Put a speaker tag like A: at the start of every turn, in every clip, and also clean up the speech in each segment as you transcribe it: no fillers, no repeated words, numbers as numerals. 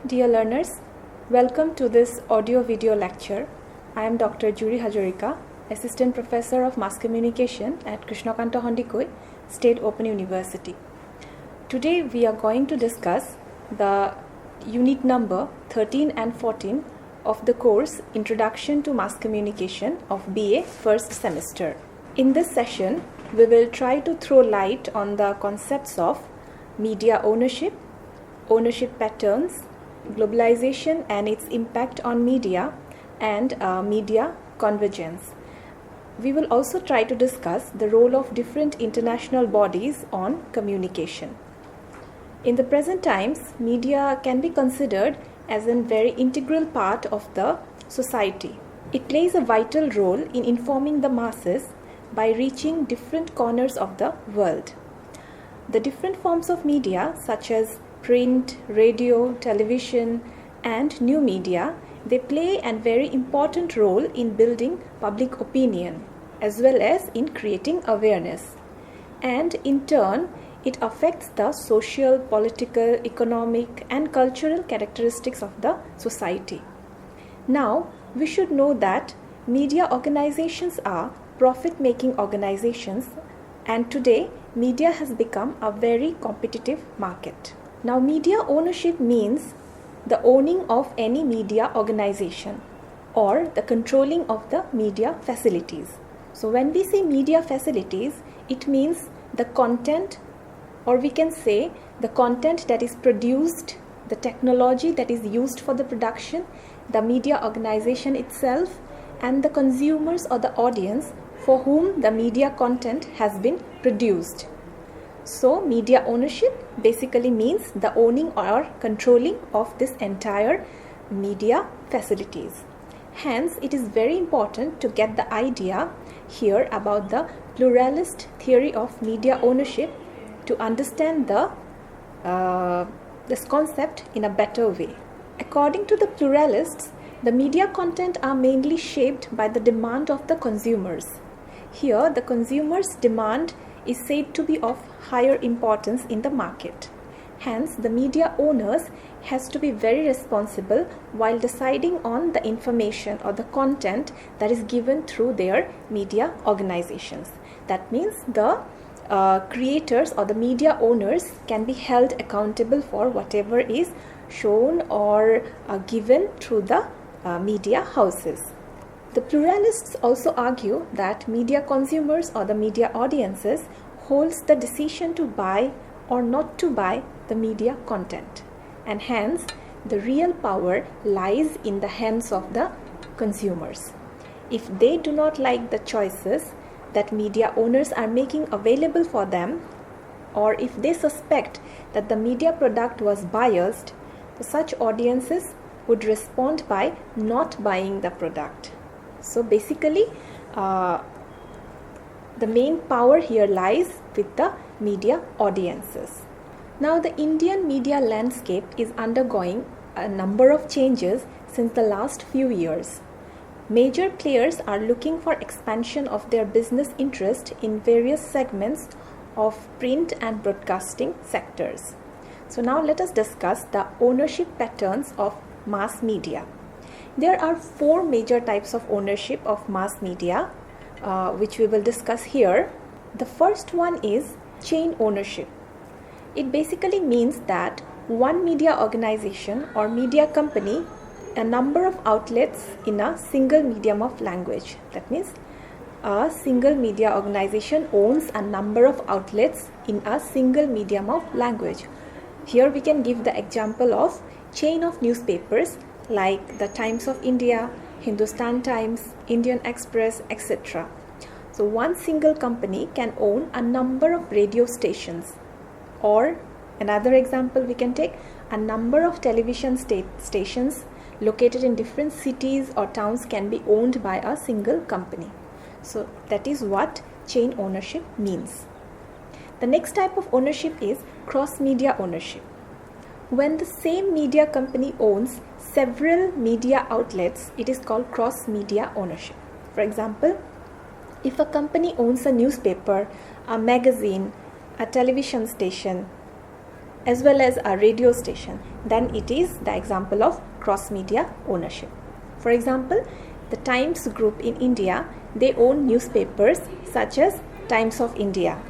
A: Dear learners, welcome to this audio-video lecture. I am Dr. Juri Hazarika, Assistant Professor of Mass Communication at Krishnakanta Hondikoi State Open University. Today we are going to discuss the unit number 13 and 14 of the course Introduction to Mass Communication of BA first semester. In this session, we will try to throw light on the concepts of media ownership patterns, globalization and its impact on media, and media convergence. We will also try to discuss the role of different international bodies on communication. In the present times, media can be considered as a very integral part of the society. It plays a vital role in informing the masses by reaching different corners of the world. The different forms of media, such as print, radio, television, and new media, they play a very important role in building public opinion as well as in creating awareness. And in turn, it affects the social, political, economic, and cultural characteristics of the society. Now, we should know that media organizations are profit-making organizations, and today, media has become a very competitive market. Now, media ownership means the owning of any media organization or the controlling of the media facilities. So, when we say media facilities, it means the content, or we can say the content that is produced, the technology that is used for the production, the media organization itself, and the consumers or the audience for whom the media content has been produced. So, media ownership basically means the owning or controlling of this entire media facilities. Hence, it is very important to get the idea here about the pluralist theory of media ownership to understand this concept in a better way. According to the pluralists, the media content are mainly shaped by the demand of the consumers. Here, the consumers' demand is said to be of higher importance in the market. Hence, the media owners has to be very responsible while deciding on the information or the content that is given through their media organizations. That means the creators or the media owners can be held accountable for whatever is shown or given through the media houses. The pluralists also argue that media consumers or the media audiences holds the decision to buy or not to buy the media content, and hence the real power lies in the hands of the consumers. If they do not like the choices that media owners are making available for them, or if they suspect that the media product was biased, such audiences would respond by not buying the product. So basically, the main power here lies with the media audiences. Now, the Indian media landscape is undergoing a number of changes since the last few years. Major players are looking for expansion of their business interest in various segments of print and broadcasting sectors. So now let us discuss the ownership patterns of mass media. There are four major types of ownership of mass media, which we will discuss here. The first one is chain ownership. It basically means that one media organization or media company, a number of outlets in a single medium of language. That means a single media organization owns a number of outlets in a single medium of language. Here we can give the example of chain of newspapers like the Times of India, Hindustan Times, Indian Express, etc. So one single company can own a number of radio stations, or another example we can take a number of television stations located in different cities or towns can be owned by a single company. So that is what chain ownership means. The next type of ownership is cross-media ownership. When the same media company owns several media outlets, it is called cross-media ownership. For example, if a company owns a newspaper, a magazine, a television station, as well as a radio station, then it is the example of cross-media ownership. For example, the Times Group in India, they own newspapers such as Times of India.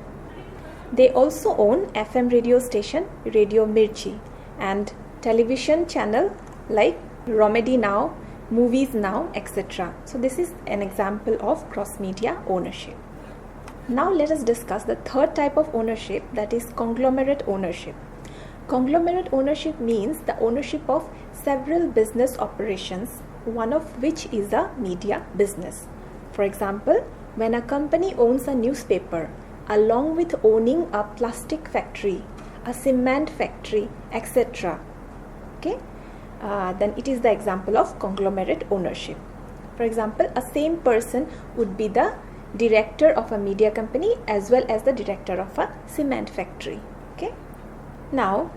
A: They also own FM radio station Radio Mirchi and television channel like Romedy Now, Movies Now, etc. So this is an example of cross-media ownership. Now let us discuss the third type of ownership, that is conglomerate ownership. Conglomerate ownership means the ownership of several business operations, one of which is a media business. For example, when a company owns a newspaper along with owning a plastic factory, a cement factory, etc. Okay, then it is the example of conglomerate ownership. For example, a same person would be the director of a media company as well as the director of a cement factory. Okay. Now,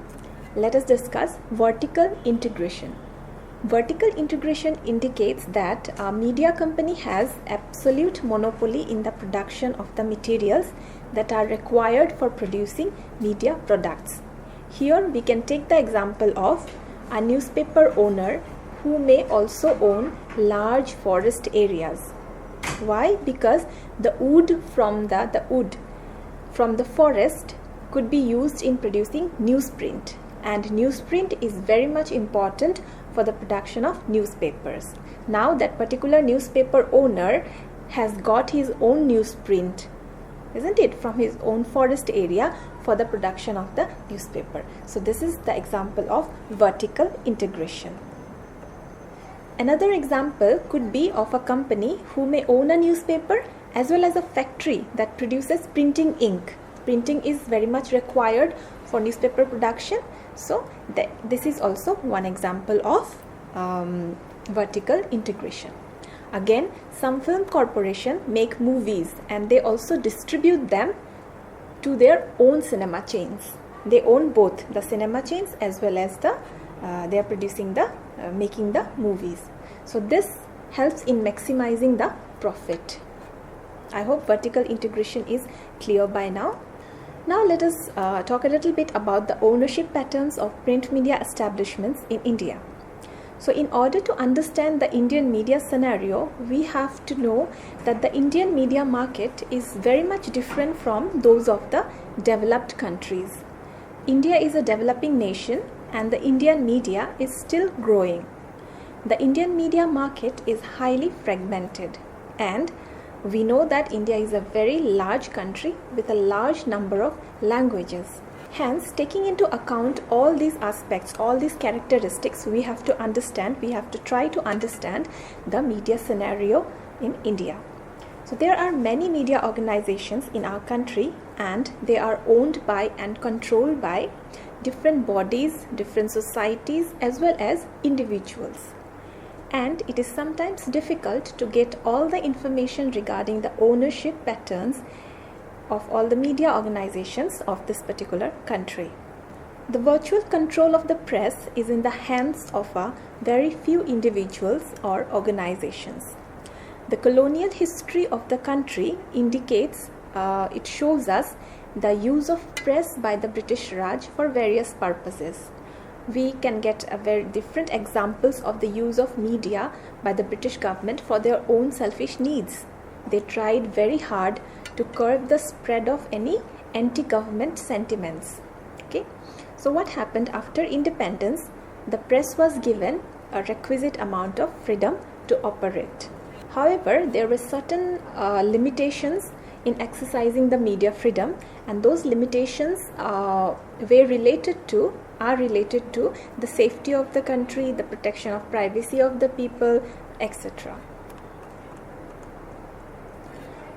A: let us discuss vertical integration. Vertical integration indicates that a media company has absolute monopoly in the production of the materials that are required for producing media products. Here we can take the example of a newspaper owner who may also own large forest areas. Why? Because the wood from the forest could be used in producing newsprint, and newsprint is very much important for the production of newspapers. Now that particular newspaper owner has got his own newsprint, isn't it, from his own forest area for the production of the newspaper. So this is the example of vertical integration. Another example could be of a company who may own a newspaper as well as a factory that produces printing ink. Printing is very much required for newspaper production. So this is also one example of vertical integration. Again, some film corporation make movies and they also distribute them to their own cinema chains. They own both the cinema chains as well as they are producing making the movies. So this helps in maximizing the profit. I hope vertical integration is clear by now. Now let us talk a little bit about the ownership patterns of print media establishments in India. So in order to understand the Indian media scenario, we have to know that the Indian media market is very much different from those of the developed countries. India is a developing nation and the Indian media is still growing. The Indian media market is highly fragmented, and we know that India is a very large country with a large number of languages. Hence, taking into account all these aspects, all these characteristics, we have to try to understand the media scenario in India. So there are many media organizations in our country and they are owned by and controlled by different bodies, different societies as well as individuals. And it is sometimes difficult to get all the information regarding the ownership patterns of all the media organizations of this particular country. The virtual control of the press is in the hands of a very few individuals or organizations. The colonial history of the country indicates, it shows us the use of press by the British Raj for various purposes. We can get a very different examples of the use of media by the British government for their own selfish needs. They tried very hard to curb the spread of any anti-government sentiments. Okay, so what happened after independence? The press was given a requisite amount of freedom to operate. However, there were certain limitations in exercising the media freedom, and those limitations are related to the safety of the country, the protection of privacy of the people, etc.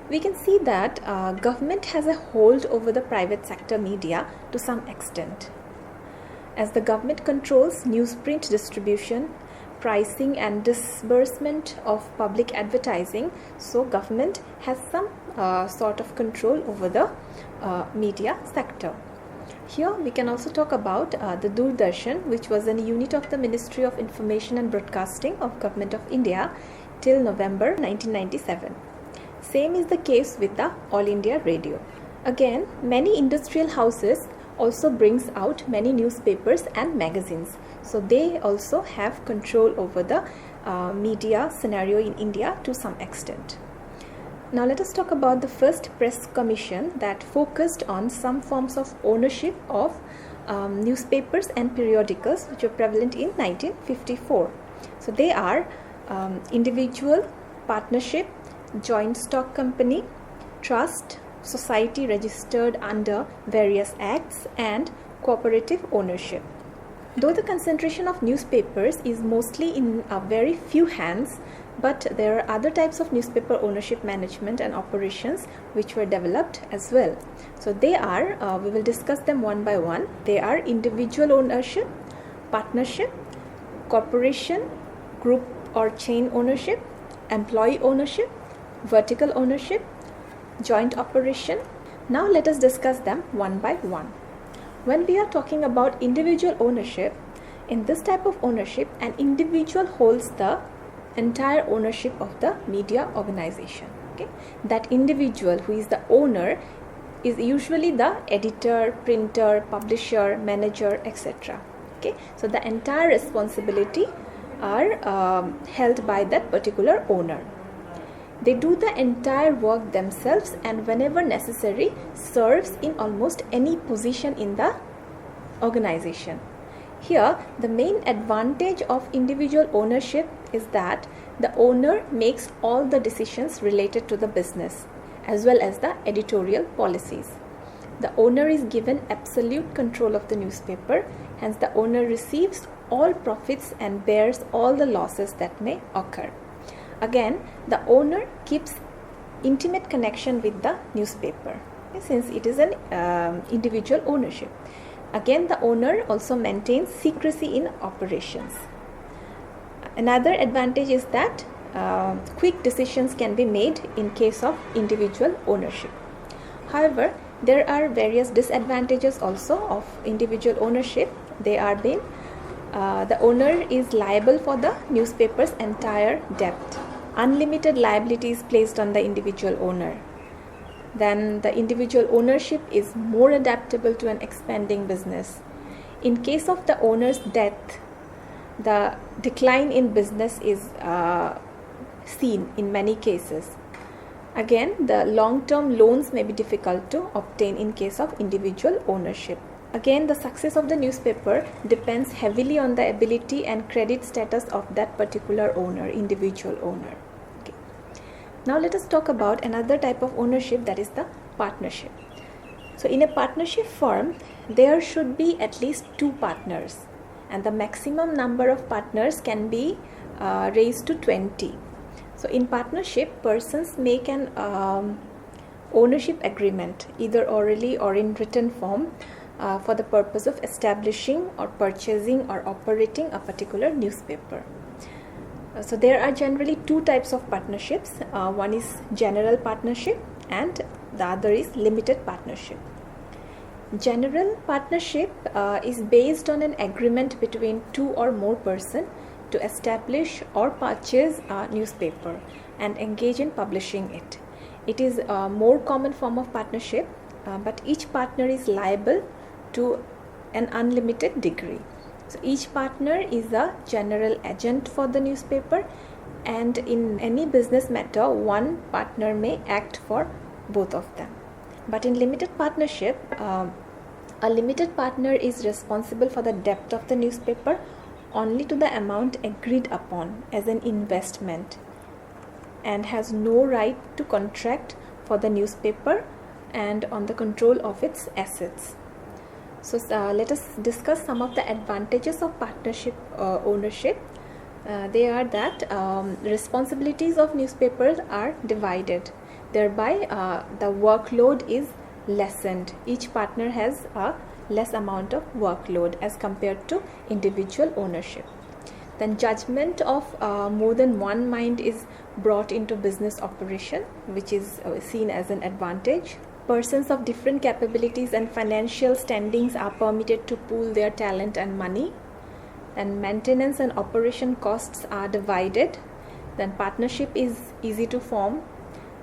A: We can see that government has a hold over the private sector media to some extent. As the government controls newsprint distribution, pricing and disbursement of public advertising, so government has some sort of control over the media sector. Here we can also talk about the Doordarshan, which was a unit of the Ministry of Information and Broadcasting of Government of India till November 1997. Same is the case with the All India Radio. Again, many industrial houses also brings out many newspapers and magazines. So they also have control over the media scenario in India to some extent. Now let us talk about the first press commission that focused on some forms of ownership of newspapers and periodicals which were prevalent in 1954. So they are individual, partnership, joint stock company, trust, society registered under various acts, and cooperative ownership. Though the concentration of newspapers is mostly in very few hands, but there are other types of newspaper ownership management and operations which were developed as well. So they are, we will discuss them one by one. They are individual ownership, partnership, corporation, group or chain ownership, employee ownership, vertical ownership, joint operation. Now let us discuss them one by one. When we are talking about individual ownership, in this type of ownership, an individual holds the entire ownership of the media organization. Okay, that individual who is the owner is usually the editor, printer, publisher, manager, etc. Okay, so the entire responsibility are held by that particular owner. They do the entire work themselves and whenever necessary serves in almost any position in the organization. Here, the main advantage of individual ownership is that the owner makes all the decisions related to the business as well as the editorial policies. The owner is given absolute control of the newspaper, hence the owner receives all profits and bears all the losses that may occur. Again, the owner keeps intimate connection with the newspaper, since it is an individual ownership. Again, the owner also maintains secrecy in operations. Another advantage is that quick decisions can be made in case of individual ownership. However, there are various disadvantages also of individual ownership. They are being the owner is liable for the newspaper's entire debt. Unlimited liability is placed on the individual owner. Then the individual ownership is more adaptable to an expanding business. In case of the owner's death, the decline in business is seen in many cases. Again, the long-term loans may be difficult to obtain in case of individual ownership. Again, the success of the newspaper depends heavily on the ability and credit status of that particular owner, individual owner. Okay. Now let us talk about another type of ownership, that is the partnership. So in a partnership firm, there should be at least 2 partners and the maximum number of partners can be raised to 20. So in partnership, persons make an ownership agreement either orally or in written form for the purpose of establishing or purchasing or operating a particular newspaper. So there are generally 2 types of partnerships. One is general partnership and the other is limited partnership. General partnership is based on an agreement between 2 or more persons to establish or purchase a newspaper and engage in publishing it. It is a more common form of partnership, but each partner is liable to an unlimited degree. So each partner is a general agent for the newspaper, and in any business matter, one partner may act for both of them. But in limited partnership, a limited partner is responsible for the debt of the newspaper only to the amount agreed upon as an investment and has no right to contract for the newspaper and on the control of its assets. So let us discuss some of the advantages of partnership ownership. They are that responsibilities of newspapers are divided. Thereby the workload is lessened. Each partner has a less amount of workload as compared to individual ownership. Then judgment of more than one mind is brought into business operation, which is seen as an advantage. Persons of different capabilities and financial standings are permitted to pool their talent and money. Then maintenance and operation costs are divided. Then partnership is easy to form.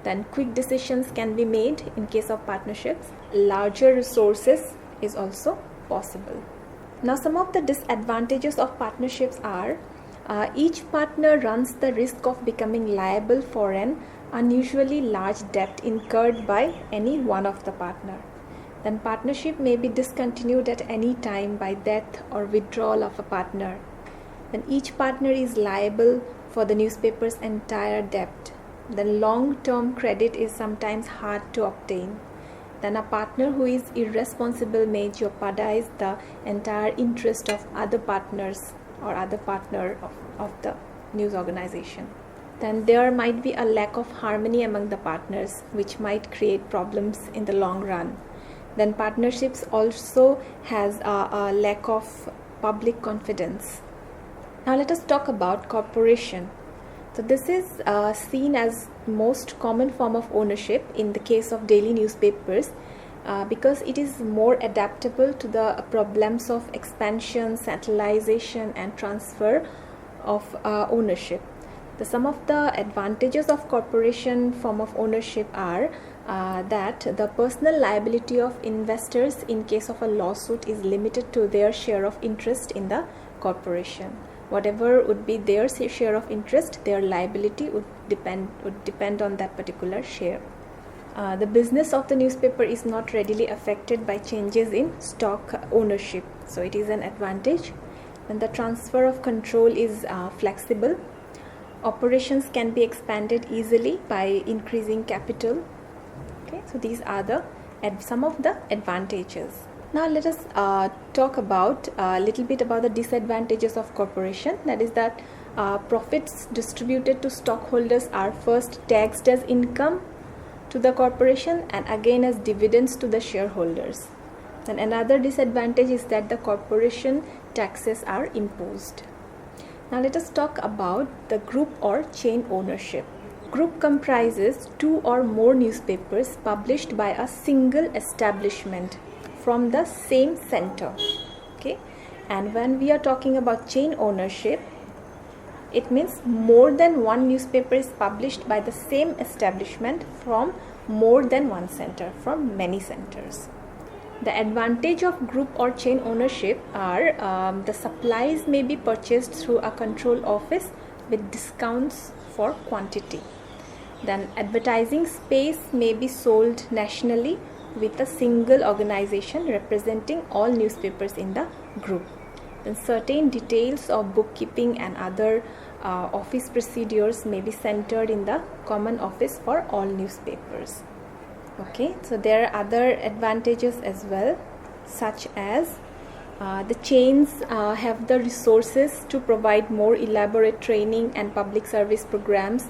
A: Then quick decisions can be made in case of partnerships. Larger resources is also possible. Now, some of the disadvantages of partnerships are each partner runs the risk of becoming liable for an unusually large debt incurred by any one of the partner. Then partnership may be discontinued at any time by death or withdrawal of a partner. Then each partner is liable for the newspaper's entire debt. Then long-term credit is sometimes hard to obtain. Then a partner who is irresponsible may jeopardize the entire interest of other partners or other partner of the news organization. Then there might be a lack of harmony among the partners, which might create problems in the long run. Then partnerships also has a lack of public confidence. Now let us talk about corporation. So this is seen as most common form of ownership in the case of daily newspapers because it is more adaptable to the problems of expansion, centralization and transfer of ownership. Some of the advantages of corporation form of ownership are that the personal liability of investors in case of a lawsuit is limited to their share of interest in the corporation. Whatever would be their share of interest, their liability would depend on that particular share. The business of the newspaper is not readily affected by changes in stock ownership, so it is an advantage. And the transfer of control is flexible. Operations can be expanded easily by increasing capital. Okay, so these are some of the advantages. Now let us talk about a little bit about the disadvantages of corporation. That is that profits distributed to stockholders are first taxed as income to the corporation and again as dividends to the shareholders. And another disadvantage is that the corporation taxes are imposed. Now let us talk about the group or chain ownership. Group comprises two or more newspapers published by a single establishment from the same center. Okay, and when we are talking about chain ownership, it means more than one newspaper is published by the same establishment from more than one center, from many centers. The advantage of group or chain ownership are the supplies may be purchased through a control office with discounts for quantity. Then advertising space may be sold nationally with a single organization representing all newspapers in the group. Then certain details of bookkeeping and other office procedures may be centered in the common office for all newspapers. Okay, so there are other advantages as well, such as the chains have the resources to provide more elaborate training and public service programs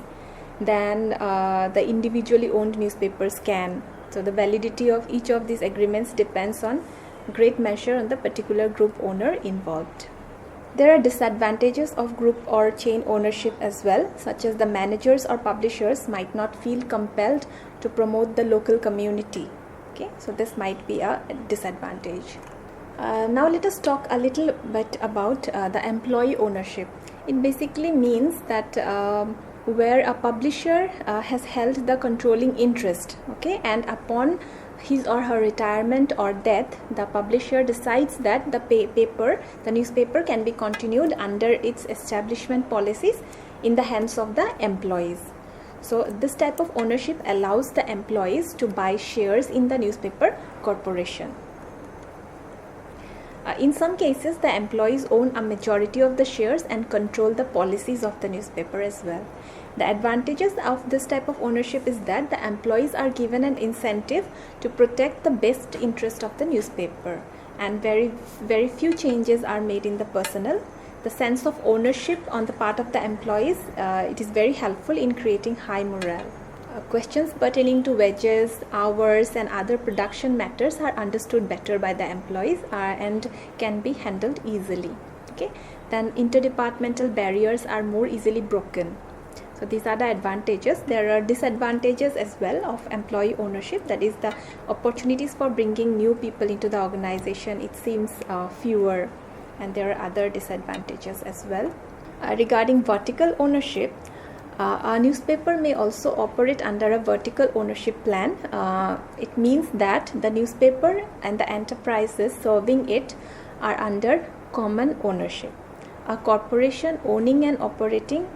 A: than the individually owned newspapers can. So the validity of each of these agreements depends on great measure on the particular group owner involved. There are disadvantages of group or chain ownership as well, such as the managers or publishers might not feel compelled to promote the local community. Okay, so this might be a disadvantage. Now let us talk a little bit about the employee ownership. It basically means that where a publisher has held the controlling interest, okay, and upon his or her retirement or death, the publisher decides that the newspaper can be continued under its establishment policies in the hands of the employees. So this type of ownership allows the employees to buy shares in the newspaper corporation. In some cases, the employees own a majority of the shares and control the policies of the newspaper as well. The advantages of this type of ownership is that the employees are given an incentive to protect the best interest of the newspaper, and very few changes are made in the personnel. The sense of ownership on the part of the employees, it is very helpful in creating high morale. Questions pertaining to wages, hours and other production matters are understood better by the employees and can be handled easily. Okay, then interdepartmental barriers are more easily broken. So these are the advantages. There are disadvantages as well of employee ownership, that is the opportunities for bringing new people into the organization, it seems fewer, and there are other disadvantages as well. Regarding vertical ownership, A newspaper may also operate under a vertical ownership plan. It means that the newspaper and the enterprises serving it are under common ownership. A corporation owning and operating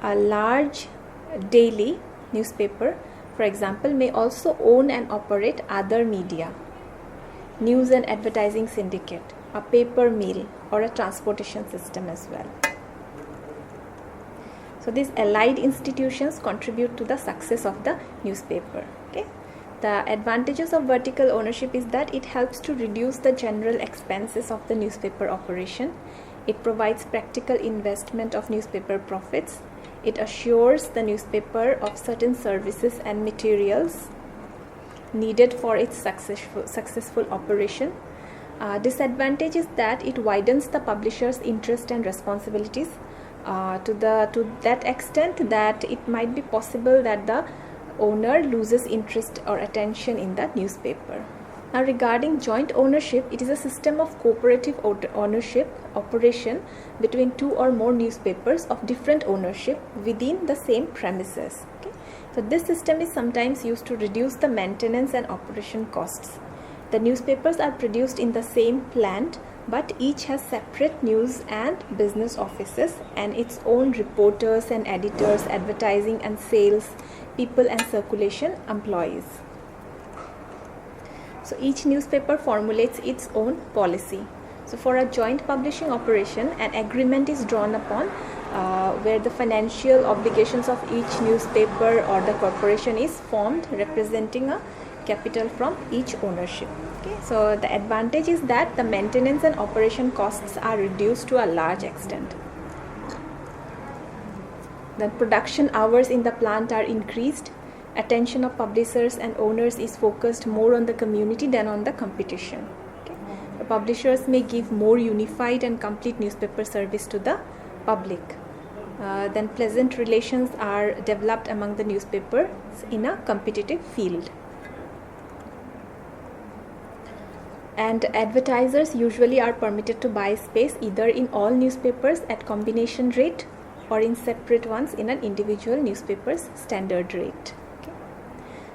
A: a large daily newspaper, for example, may also own and operate other media, news and advertising syndicate, a paper mill, or a transportation system as well. So these allied institutions contribute to the success of the newspaper. Okay. The advantages of vertical ownership is that it helps to reduce the general expenses of the newspaper operation. It provides practical investment of newspaper profits. It assures the newspaper of certain services and materials needed for its successful operation. Disadvantage is that it widens the publisher's interest and responsibilities to that extent that it might be possible that the owner loses interest or attention in the newspaper. Now, regarding joint ownership, it is a system of cooperative ownership operation between two or more newspapers of different ownership within the same premises. Okay? So this system is sometimes used to reduce the maintenance and operation costs. The newspapers are produced in the same plant, but each has separate news and business offices and its own reporters and editors, advertising and sales, people and circulation employees. So each newspaper formulates its own policy. So for a joint publishing operation, an agreement is drawn upon where the financial obligations of each newspaper or the corporation is formed, representing a capital from each ownership. Okay, so the advantage is that the maintenance and operation costs are reduced to a large extent. The production hours in the plant are increased. Attention of publishers and owners is focused more on the community than on the competition. Okay. The publishers may give more unified and complete newspaper service to the public. Then pleasant relations are developed among the newspapers in a competitive field. And advertisers usually are permitted to buy space either in all newspapers at combination rate or in separate ones in an individual newspaper's standard rate. Okay.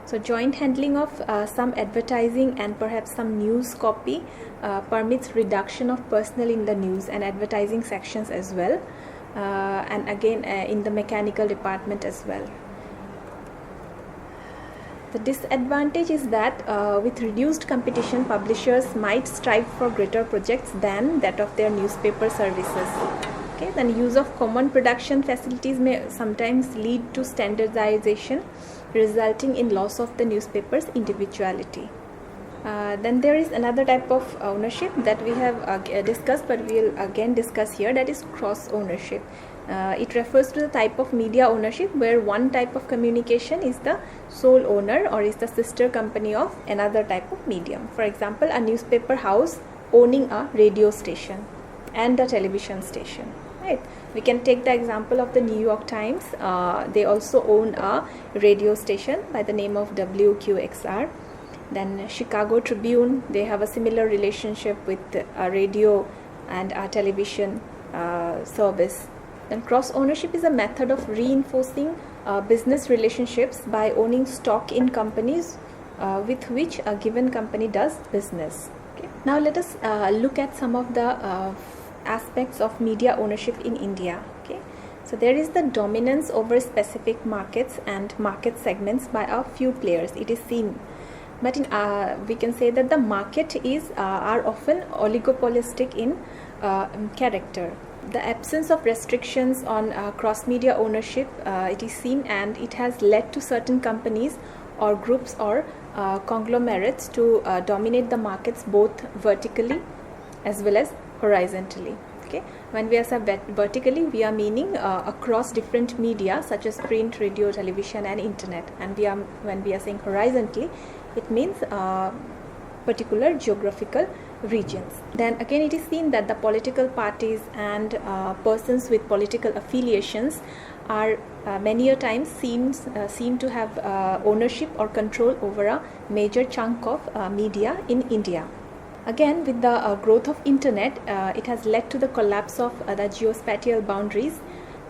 A: So joint handling of some advertising and perhaps some news copy permits reduction of personnel in the news and advertising sections as well, and again in the mechanical department as well. The disadvantage is that with reduced competition, publishers might strive for greater projects than that of their newspaper services. Okay, then use of common production facilities may sometimes lead to standardization, resulting in loss of the newspaper's individuality. Then there is another type of ownership that we have discussed, but we will again discuss here, that is cross ownership. It refers to the type of media ownership where one type of communication is the sole owner or is the sister company of another type of medium. For example, a newspaper house owning a radio station and a television station. Right? We can take the example of the New York Times. They also own a radio station by the name of WQXR. Then Chicago Tribune, they have a similar relationship with a radio and a television service. Then cross ownership is a method of reinforcing business relationships by owning stock in companies with which a given company does business. Okay. Now let us look at some of the aspects of media ownership in India. Okay. So there is the dominance over specific markets and market segments by a few players. It is seen. But we can say that the market are often oligopolistic in character. The absence of restrictions on cross-media ownership, it is seen, and it has led to certain companies or groups or conglomerates to dominate the markets both vertically as well as horizontally. Okay. When we say vertically, we are meaning across different media such as print, radio, television and internet. And when we are saying horizontally, it means particular geographical regions. Then again, it is seen that the political parties and persons with political affiliations are many a times seem to have ownership or control over a major chunk of media in India. Again, with the growth of internet, it has led to the collapse of the geospatial boundaries,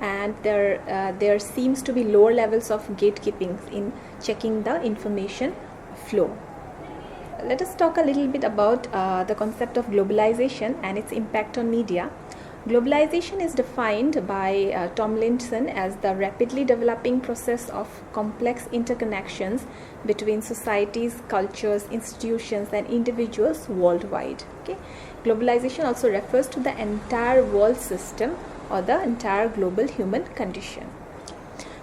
A: and there seems to be lower levels of gatekeeping in checking the information flow. Let us talk a little bit about the concept of globalization and its impact on media. Globalization is defined by Tomlinson as the rapidly developing process of complex interconnections between societies, cultures, institutions, and individuals worldwide. Okay? Globalization also refers to the entire world system or the entire global human condition.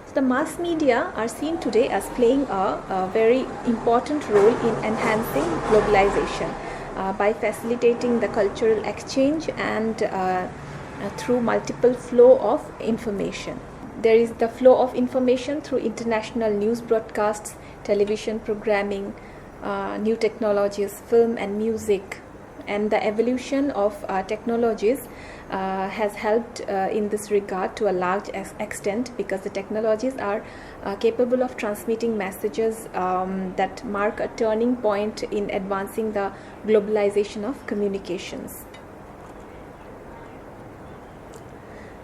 A: So the mass media are seen today as playing a very important role in enhancing globalization by facilitating the cultural exchange and through multiple flow of information. There is the flow of information through international news broadcasts, television programming, new technologies, film and music, and the evolution of technologies has helped in this regard to a large extent, because the technologies are capable of transmitting messages that mark a turning point in advancing the globalization of communications.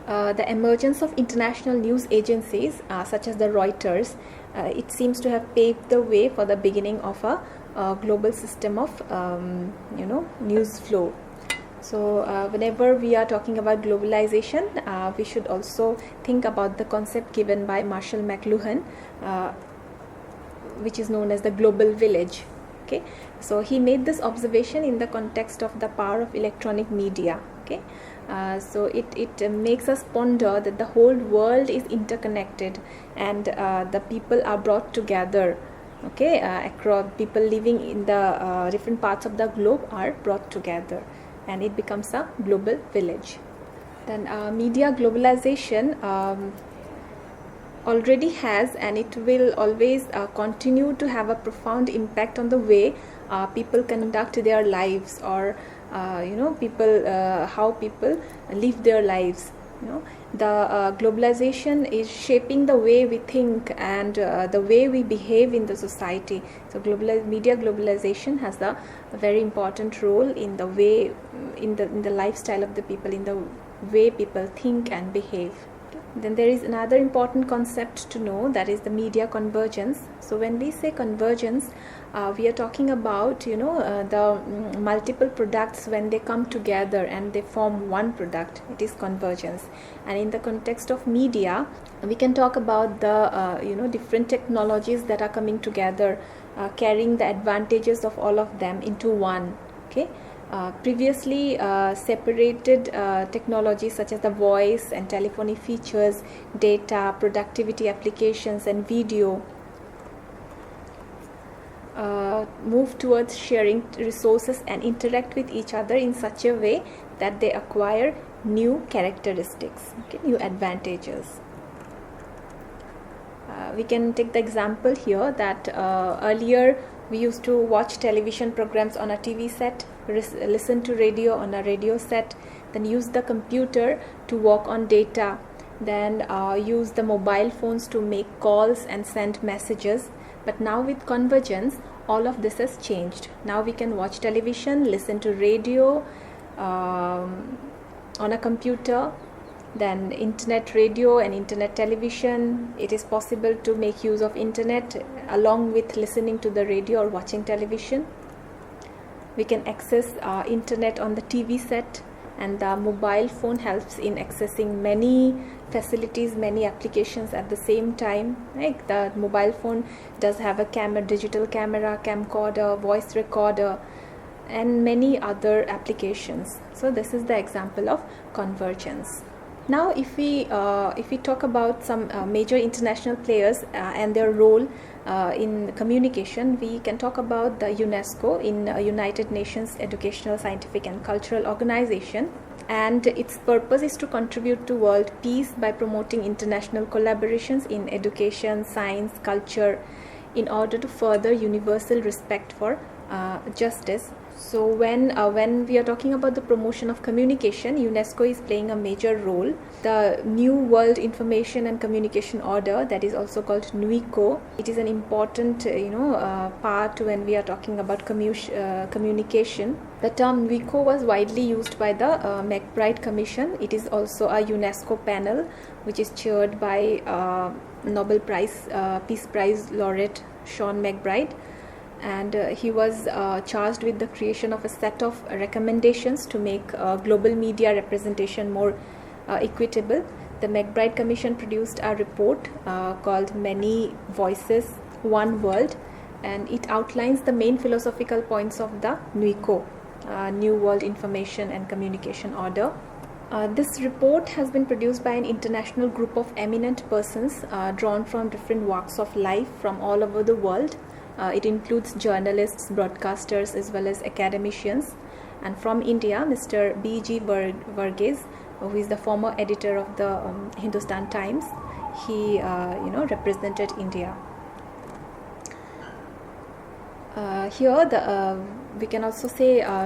A: The emergence of international news agencies such as the Reuters, it seems to have paved the way for the beginning of a global system of news flow. So whenever we are talking about globalization, we should also think about the concept given by Marshall McLuhan, which is known as the global village. Okay, so he made this observation in the context of the power of electronic media. Okay, so it makes us ponder that the whole world is interconnected, and the people are brought together. Okay, across people living in the different parts of the globe are brought together, and it becomes a global village. Then media globalization already has, and it will always continue to have a profound impact on the way people conduct their lives, or how people live their lives. The globalization is shaping the way we think and the way we behave in the society. So media globalization has a very important role in the way, in the lifestyle of the people, in the way people think and behave. Then there is another important concept to know, that is the media convergence. So when we say convergence, we are talking about the multiple products when they come together and they form one product. It is convergence. And in the context of media, we can talk about the different technologies that are coming together, carrying the advantages of all of them into one. Okay. Previously separated technologies such as the voice and telephony features, data, productivity applications, and video move towards sharing resources and interact with each other in such a way that they acquire new characteristics, new advantages. We can take the example here that earlier we used to watch television programs on a TV set, listen to radio on a radio set, then use the computer to work on data, then use the mobile phones to make calls and send messages. But now with convergence, all of this has changed. Now we can watch television, listen to radio on a computer, then internet radio and internet television. It is possible to make use of internet along with listening to the radio or watching television. We can access internet on the TV set, and the mobile phone helps in accessing many facilities, many applications at the same time. Like the mobile phone does have a camera, digital camera, camcorder, voice recorder, and many other applications. So this is the example of convergence. Now if we talk about some major international players and their role in communication, we can talk about the UNESCO, in United Nations Educational, Scientific and Cultural Organization, and its purpose is to contribute to world peace by promoting international collaborations in education, science, culture, in order to further universal respect for justice So when we are talking about the promotion of communication, UNESCO is playing a major role. The New World Information and Communication Order, that is also called NUICO, it is an important part when we are talking about communication. The term NUICO was widely used by the McBride Commission. It is also a UNESCO panel which is chaired by Nobel Peace Prize laureate Sean McBride. And he was charged with the creation of a set of recommendations to make global media representation more equitable. The McBride Commission produced a report called Many Voices, One World, and it outlines the main philosophical points of the NUICO, New World Information and Communication Order. This report has been produced by an international group of eminent persons drawn from different walks of life from all over the world. It includes journalists, broadcasters, as well as academicians. And from India, Mr. B.G. Varghese, who is the former editor of the Hindustan Times, he represented India. Here, we can also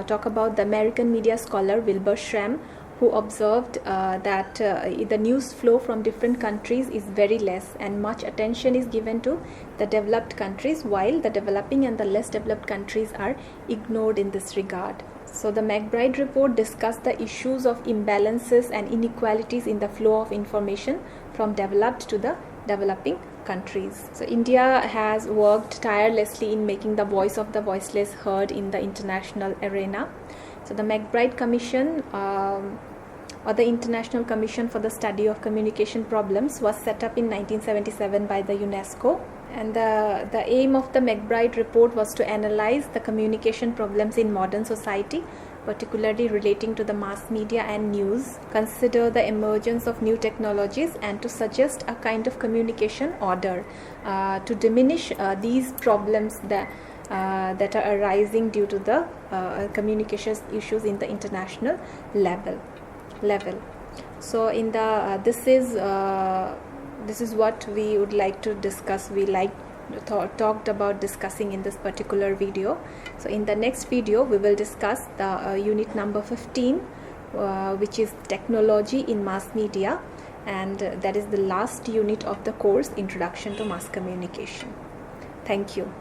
A: talk about the American media scholar Wilbur Schramm, who observed that the news flow from different countries is very less, and much attention is given to the developed countries, while the developing and the less developed countries are ignored in this regard. So the McBride report discussed the issues of imbalances and inequalities in the flow of information from developed to the developing countries. So India has worked tirelessly in making the voice of the voiceless heard in the international arena. So the McBride Commission, or the International Commission for the Study of Communication Problems, was set up in 1977 by the UNESCO. And the aim of the McBride report was to analyze the communication problems in modern society, particularly relating to the mass media and news, consider the emergence of new technologies, and to suggest a kind of communication order to diminish these problems that are arising due to the communication issues in the international level. So in the this is what we would like to discuss. We talked about discussing in this particular video. So in the next video we will discuss the unit number 15, which is technology in mass media, and that is the last unit of the course, Introduction to Mass Communication. Thank you.